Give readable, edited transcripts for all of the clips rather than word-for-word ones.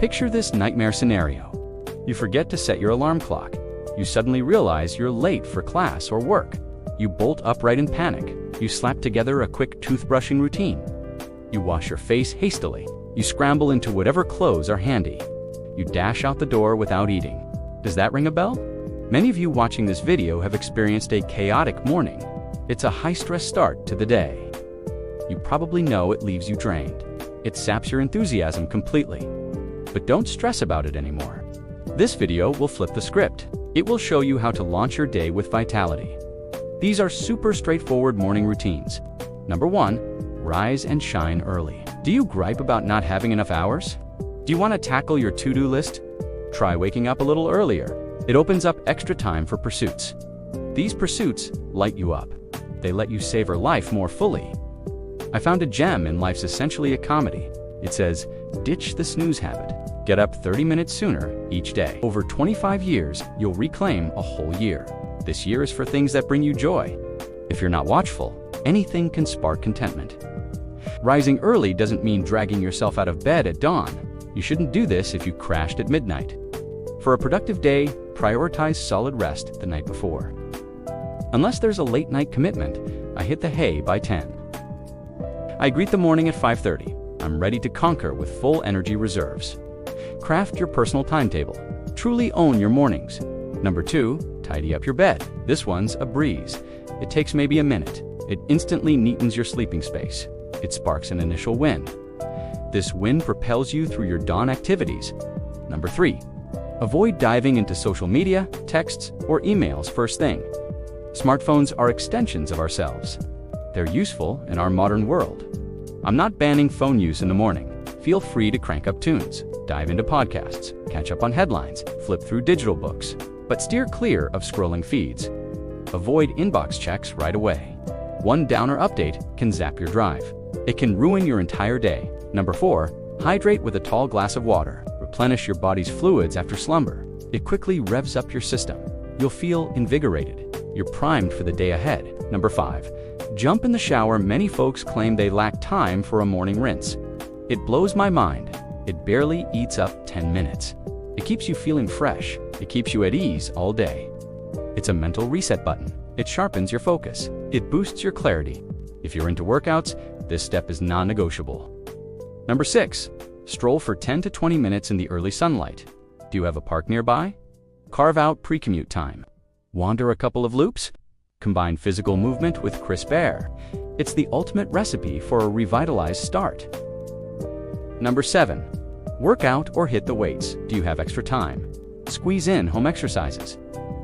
Picture this nightmare scenario. You forget to set your alarm clock. You suddenly realize you're late for class or work. You bolt upright in panic. You slap together a quick toothbrushing routine. You wash your face hastily. You scramble into whatever clothes are handy. You dash out the door without eating. Does that ring a bell? Many of you watching this video have experienced a chaotic morning. It's a high-stress start to the day. You probably know it leaves you drained. It saps your enthusiasm completely. But don't stress about it anymore. This video will flip the script. It will show you how to launch your day with vitality. These are super straightforward morning routines. Number 1, rise and shine early. Do you gripe about not having enough hours? Do you want to tackle your to-do list? Try waking up a little earlier. It opens up extra time for pursuits. These pursuits light you up. They let you savor life more fully. I found a gem in Life's Essentially a Comedy. It says, ditch the snooze habit. Get up 30 minutes sooner each day. Over 25 years, you'll reclaim a whole year. This year is for things that bring you joy. If you're not watchful, anything can spark contentment. Rising early doesn't mean dragging yourself out of bed at dawn. You shouldn't do this if you crashed at midnight. For a productive day, prioritize solid rest the night before. Unless there's a late night commitment, I hit the hay by 10. I greet the morning at 5:30. I'm ready to conquer with full energy reserves. Craft your personal timetable. Truly own your mornings. Number 2, tidy up your bed. This one's a breeze. It takes maybe a minute. It instantly neatens your sleeping space. It sparks an initial win. This win propels you through your dawn activities. Number 3, avoid diving into social media, texts, or emails first thing. Smartphones are extensions of ourselves. They're useful in our modern world. I'm not banning phone use in the morning. Feel free to crank up tunes, dive into podcasts, catch up on headlines, flip through digital books, but steer clear of scrolling feeds. Avoid inbox checks right away. One downer update can zap your drive. It can ruin your entire day. Number 4, hydrate with a tall glass of water. Replenish your body's fluids after slumber. It quickly revs up your system. You'll feel invigorated. You're primed for the day ahead. Number 5, jump in the shower. Many folks claim they lack time for a morning rinse. It blows my mind. It barely eats up 10 minutes. It keeps you feeling fresh. It keeps you at ease all day. It's a mental reset button. It sharpens your focus. It boosts your clarity. If you're into workouts, this step is non-negotiable. Number 6, stroll for 10 to 20 minutes in the early sunlight. Do you have a park nearby? Carve out pre-commute time. Wander a couple of loops? Combine physical movement with crisp air. It's the ultimate recipe for a revitalized start. Number 7, work out or hit the weights. Do you have extra time? Squeeze in home exercises.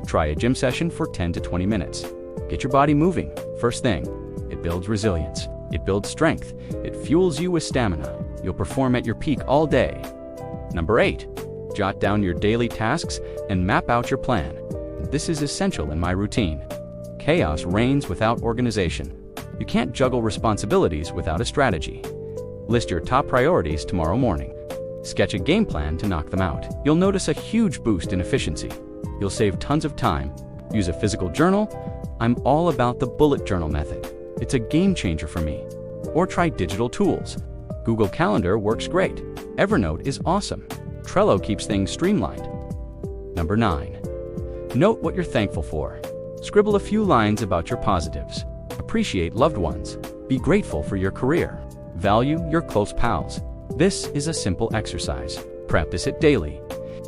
Try a gym session for 10 to 20 minutes. Get your body moving first thing. It builds resilience. It builds strength. It fuels you with stamina. You'll perform at your peak all day. Number 8, jot down your daily tasks and map out your plan. This is essential in my routine. Chaos reigns without organization. You can't juggle responsibilities without a strategy. List your top priorities tomorrow morning. Sketch a game plan to knock them out. You'll notice a huge boost in efficiency. You'll save tons of time. Use a physical journal. I'm all about the bullet journal method. It's a game changer for me. Or try digital tools. Google Calendar works great. Evernote is awesome. Trello keeps things streamlined. Number 9, note what you're thankful for. Scribble a few lines about your positives. Appreciate loved ones. Be grateful for your career. Value your close pals. This is a simple exercise. Practice it daily.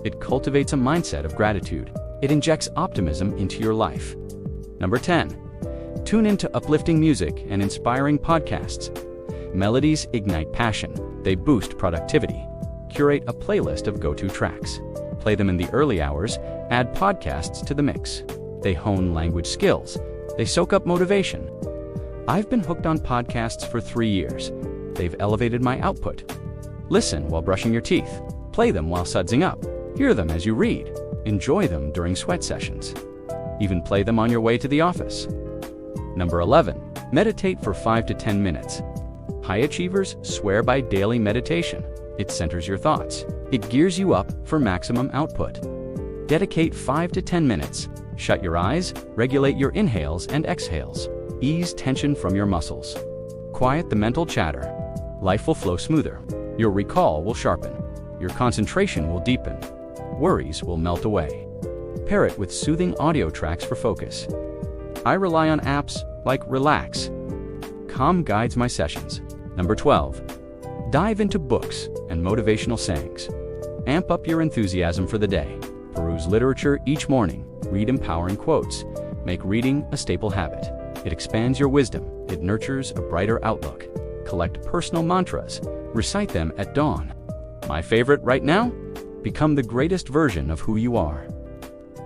It cultivates a mindset of gratitude. It injects optimism into your life. Number 10, tune into uplifting music and inspiring podcasts. Melodies ignite passion. They boost productivity. Curate a playlist of go-to tracks. Play them in the early hours. Add podcasts to the mix. They hone language skills. They soak up motivation. I've been hooked on podcasts for 3 years. They've elevated my output. Listen while brushing your teeth. Play them while sudsing up. Hear them as you read. Enjoy them during sweat sessions. Even play them on your way to the office. Number 11, meditate for 5 to 10 minutes. High achievers swear by daily meditation. It centers your thoughts. It gears you up for maximum output. Dedicate 5 to 10 minutes. Shut your eyes, regulate your inhales and exhales. Ease tension from your muscles. Quiet the mental chatter. Life will flow smoother. Your recall will sharpen. Your concentration will deepen. Worries will melt away. Pair it with soothing audio tracks for focus. I rely on apps like Relax. Calm guides my sessions. Number 12. Dive into books and motivational sayings. Amp up your enthusiasm for the day. Peruse literature each morning. Read empowering quotes. Make reading a staple habit. It expands your wisdom. It nurtures a brighter outlook. Collect personal mantras. Recite them at dawn. My favorite right now? Become the greatest version of who you are.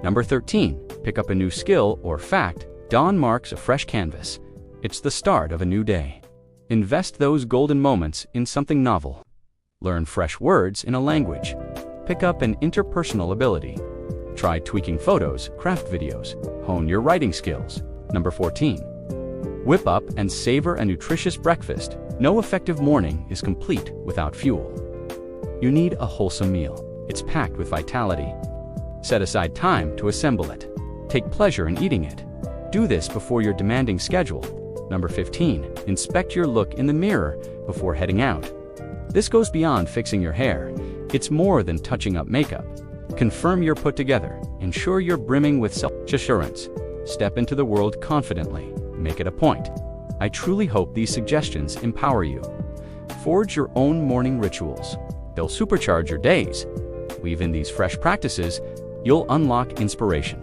Number 13. Pick up a new skill or fact. Dawn marks a fresh canvas. It's the start of a new day. Invest those golden moments in something novel. Learn fresh words in a language. Pick up an interpersonal ability. Try tweaking photos, craft videos. Hone your writing skills. Number 14. Whip up and savor a nutritious breakfast. No effective morning is complete without fuel. You need a wholesome meal. It's packed with vitality. Set aside time to assemble it. Take pleasure in eating it. Do this before your demanding schedule. Number 15. Inspect your look in the mirror before heading out. This goes beyond fixing your hair. It's more than touching up makeup. Confirm you're put together. Ensure you're brimming with self-assurance. Step into the world confidently. Make it a point. I truly hope these suggestions empower you. Forge your own morning rituals. They'll supercharge your days. Weave in these fresh practices, you'll unlock inspiration.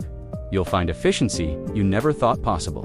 You'll find efficiency you never thought possible.